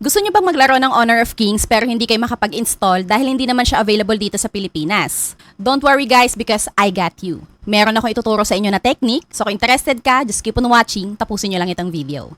Gusto nyo bang maglaro ng Honor of Kings pero hindi kayo makapag-install dahil hindi naman siya available dito sa Pilipinas? Don't worry guys because I got you. Meron ako ituturo sa inyo na technique, so kung interested ka, just keep on watching, tapusin nyo lang itong video.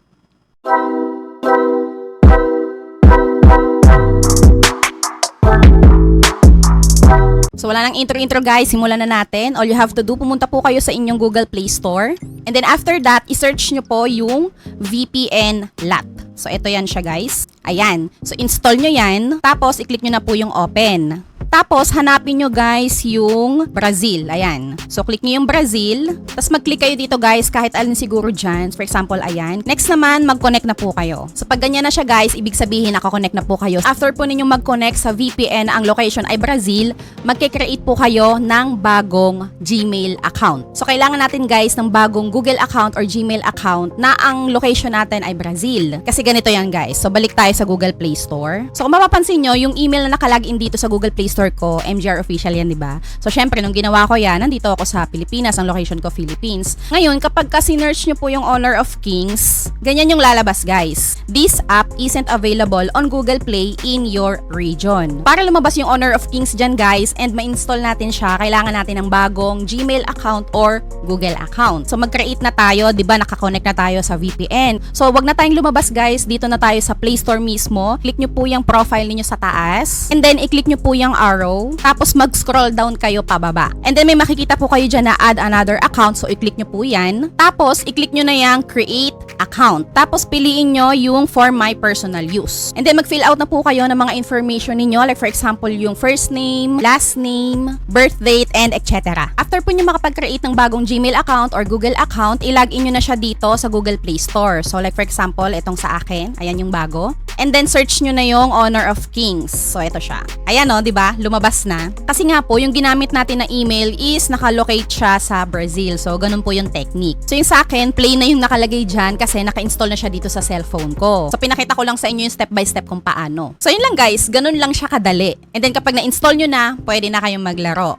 So wala nang intro guys, simulan na natin. All you have to do, pumunta po kayo sa inyong Google Play Store. And then after that, isearch nyo po yung VPN LAT. So ito yan siya guys. Ayan. So install nyo yan. Tapos i-click nyo na po yung open. Tapos hanapin nyo guys yung Brazil. Ayan. So click nyo yung Brazil. Tapos mag-click kayo dito guys kahit alin siguro dyan. For example, ayan. Next naman, mag-connect na po kayo. So pag ganyan na siya guys, ibig sabihin nakakonect na po kayo. After po ninyong mag-connect sa VPN, ang location ay Brazil, magkikreate po kayo ng bagong Gmail account. So kailangan natin guys ng bagong Google account or Gmail account na ang location natin ay Brazil. Kasi ganito yan guys. So balik tayo sa Google Play Store. So kung mapapansin nyo, yung email na nakalagin dito sa Google Play Store ko, MGR official yan, di ba? So syempre nung ginawa ko yan, nandito ako sa Pilipinas, ang location ko Philippines. Ngayon, kapag ka-search nyo po yung Honor of Kings, ganyan yung lalabas guys. This app isn't available on Google Play in your region. Para lumabas yung Honor of Kings dyan guys and ma-install natin siya, kailangan natin ng bagong Gmail account or Google account. So mag-create na tayo, di ba? Nakakonect na tayo sa VPN. So wag na tayong lumabas guys, dito na tayo sa Play Store mismo. Click nyo po yung profile niyo sa taas and then i-click nyo po yung arrow, tapos mag-scroll down kayo pababa. And then may makikita po kayo dyan na add another account, so i-click nyo po yan. Tapos i-click nyo na yung create account. Tapos piliin nyo yung for my personal use. And then mag-fill out na po kayo ng mga information ninyo, like for example yung first name, last name, birth date, and etc. After po nyo makapag-create ng bagong Gmail account or Google account, i-login nyo na siya dito sa Google Play Store. So like for example, itong sa akin, ayan yung bago. And then search nyo na yung Honor of Kings. So ito siya. Ayan o, di ba? Lumabas na. Kasi nga po, yung ginamit natin na email is nakalocate siya sa Brazil. So ganun po yung technique. So yung sa akin, plain na yung nakalagay dyan kasi naka-install na siya dito sa cellphone ko. So pinakita ko lang sa inyo yung step by step kung paano. So yun lang guys, ganun lang siya kadali. And then kapag na-install nyo na, pwede na kayong maglaro.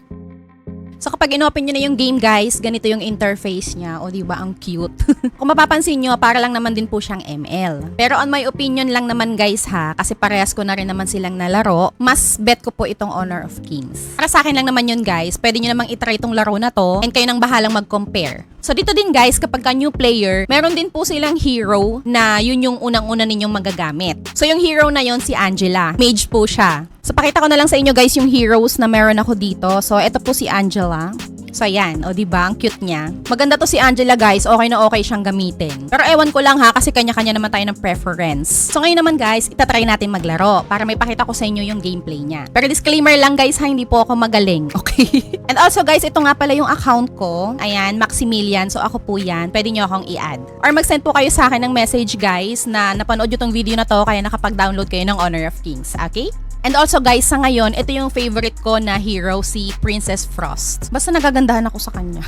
So kapag in-open nyo na yung game guys, ganito yung interface niya. O diba, ang cute. Kung mapapansin nyo, para lang naman din po siyang ML. Pero on my opinion lang naman guys ha, kasi parehas ko na rin naman silang nalaro, mas bet ko po itong Honor of Kings. Para sa akin lang naman yun guys, pwede nyo namang itry itong laro na to and kayo nang bahalang mag-compare. So dito din guys, kapag ka new player, meron din po silang hero na yun yung unang-una ninyong magagamit. So yung hero na yun si Angela. Mage po siya. So pakita ko na lang sa inyo guys yung heroes na meron ako dito. So ito po si Angela. So ayan, o diba, ang cute niya. Maganda to si Angela guys, okay na okay siyang gamitin. Pero ewan ko lang ha, kasi kanya-kanya naman tayo ng preference. So ngayon naman guys, itatry natin maglaro para may pakita ko sa inyo yung gameplay niya. Pero disclaimer lang guys ha, hindi po ako magaling, okay? And also guys, ito nga pala yung account ko. Ayan, Maximilian, so ako po yan. Pwede nyo akong i-add. Or mag-send po kayo sa akin ng message guys na napanood nyo tong video na to, kaya nakapag-download kayo ng Honor of Kings, okay? And also guys, sa ngayon, ito yung favorite ko na hero, si Princess Frost. Basta nagagandahan ako sa kanya.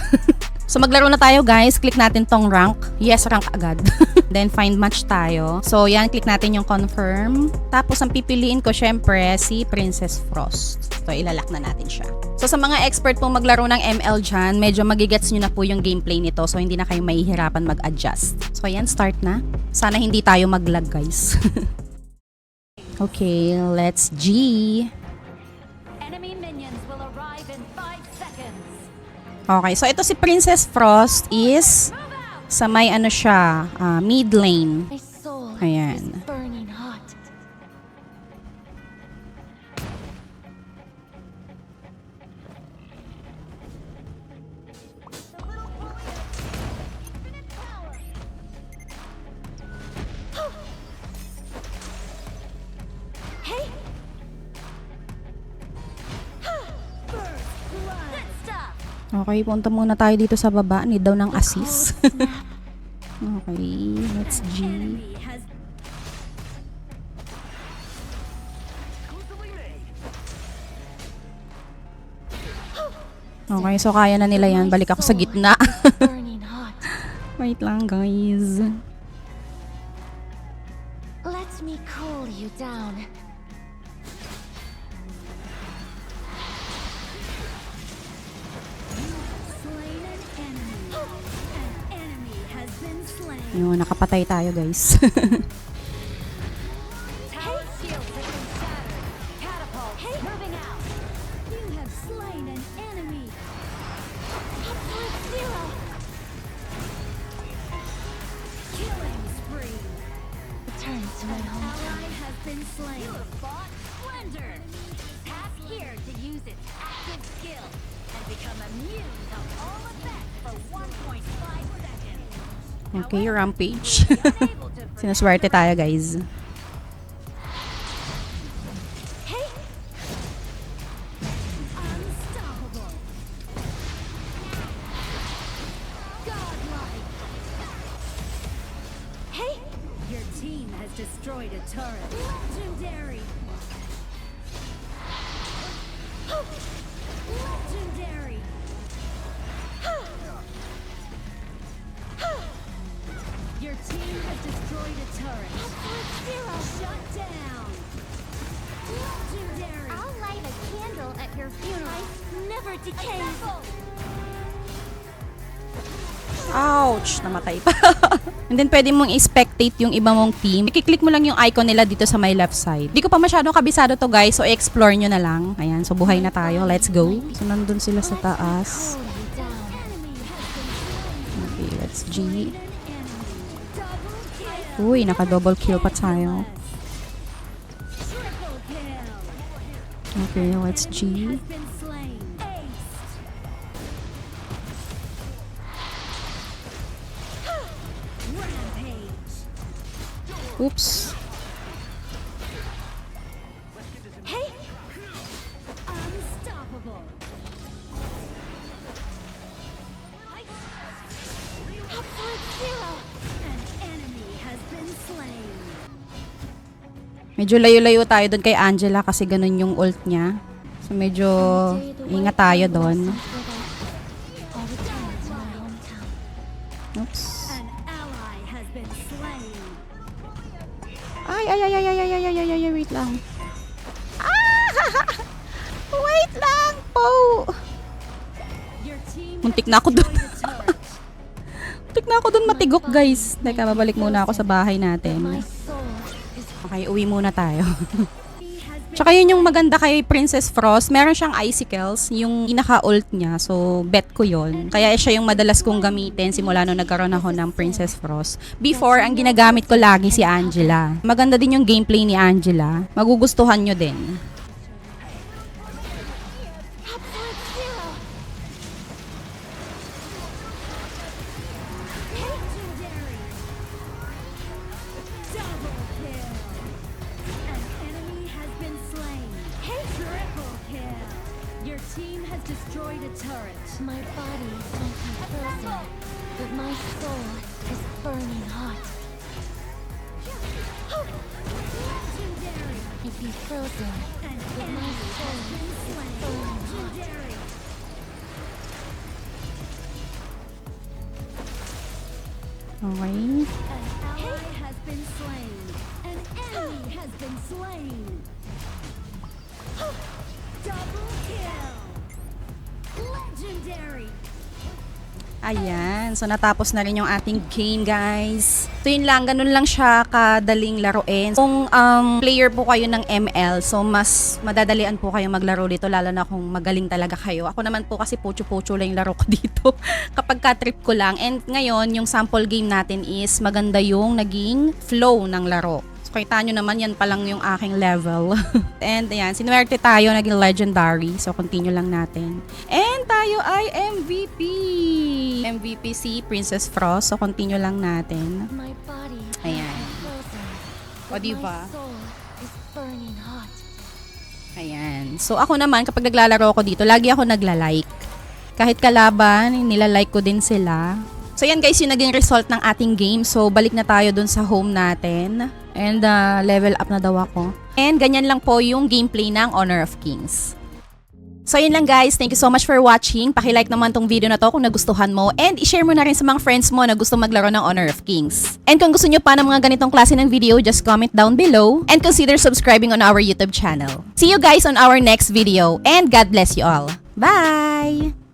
So maglaro na tayo guys, click natin tong rank. Yes, rank agad. Then find match tayo. So yan, click natin yung confirm. Tapos ang pipiliin ko syempre si Princess Frost. So ilalak na natin siya. So sa mga expert pong maglaro ng ML dyan, medyo magigets nyo na po yung gameplay nito. So hindi na kayo mahihirapan mag-adjust. So yan, start na. Sana hindi tayo mag-lag guys. Okay, let's G. Enemy minions will arrive in 5 seconds. Okay, so ito si Princess Frost is sa may ano siya, mid lane. My soul Ayan. is burning hot. Hey! Good stuff. Okay, punta muna tayo dito sa baba. Need daw ng assist. Okay, let's G. Okay, so kaya na nila yan. Balik ako sa gitna. Burning hot. Wait lang guys. Let me cool you down. Yun, nakapatay tayo guys. slain an enemy. Absolute zero. Killing spree. Return to my An home. ally has been slain. You have fought splendor. Tap here to use its active skill and become immune to all effects for 1.5 seconds. Okay, Rampage. Unable to Sinaswerte tayo, guys. Hey! Unstoppable. Godlike. Hey! Your team has destroyed a turret. Legendary. Legendary. Your team has destroyed a turret. Zero. Shut down. Legendary. I'll light a candle at your funeral. Never decays. Ouch! Namatay pa. And then, pwede mong i-spectate yung iba mong team. I-click mo lang yung icon nila dito sa my left side. Di ko pa masyadong kabisado to, guys. So, explore nyo na lang. Ayan. So, buhay na tayo. Let's go. So, nandun sila sa taas. Hold you down. Enemy has been slain. Okay, let's G. An enemy. Double kill. Uy, naka-double kill pa tayo. Triple kill. Okay, let's G. Has been slain. Ace. Rampage. Oops. Hey! Unstoppable. Absolute zero. An enemy has been slain. Medyo layo-layo tayo doon kay Angela kasi ganun yung ult niya. So, medyo ingat tayo doon. I'll return to my hometown. Oops. An ally has been slain. Ay, wait lang. Ah! Wait lang po. Your team Muntik has na ako dun. destroyed a turret. Tik na ako doon matigok, guys. Teka, babalik muna ako sa bahay My natin. soul is Okay, uwi muna tayo. He has been Tsaka yun yung maganda kay Princess Frost. Meron siyang icicles, yung pinaka-ult niya. So, bet ko yun. Kaya siya yung madalas kong gamitin simula nung nagkaroon ako ng Princess Frost. Before, ang ginagamit ko lagi si Angela. Maganda din yung gameplay ni Angela. Magugustuhan nyo din. absolute zero. Legendary. Double kill. An enemy has been slain. Triple kill. Your team has destroyed a turret. my body might be frozen, but my soul is burning hot. Legendary. Might be frozen, An but my enemy soul has been slain. Legendary. Okay. An ally has been slain. An enemy has been slain. Double kill. Legendary. Ayan. So, natapos na rin yung ating game, guys. So, yun lang. Ganun lang siya kadaling laruin. Kung player po kayo ng ML, so mas madadalian po kayo maglaro dito, lalo na kung magaling talaga kayo. Ako naman po kasi pocho-pocho lang yung laro ko dito kapag ka-trip ko lang. And ngayon, yung sample game natin is maganda yung naging flow ng laro. So, kita nyo naman, yan pa lang yung aking level. And ayan, sinuwerte tayo, naging legendary. So, continue lang natin. And tayo ay MVP! MVP si Princess Frost. So, continue lang natin. My body Ayan. might be frozen, O, but diba? my soul is burning hot. Ayan. So, ako naman, kapag naglalaro ako dito, lagi ako nagla-like. Kahit kalaban, nila-like ko din sila. So, yan guys, yung naging result ng ating game. So, balik na tayo dun sa home natin. And, level up na daw ako. And, ganyan lang po yung gameplay ng Honor of Kings. So, yun lang guys. Thank you so much for watching. Paki-like naman tong video na to kung nagustuhan mo. And, i-share mo na rin sa mga friends mo na gusto maglaro ng Honor of Kings. And kung gusto nyo pa ng mga ganitong klase ng video, just comment down below. And consider subscribing on our YouTube channel. See you guys on our next video. And God bless you all. Bye!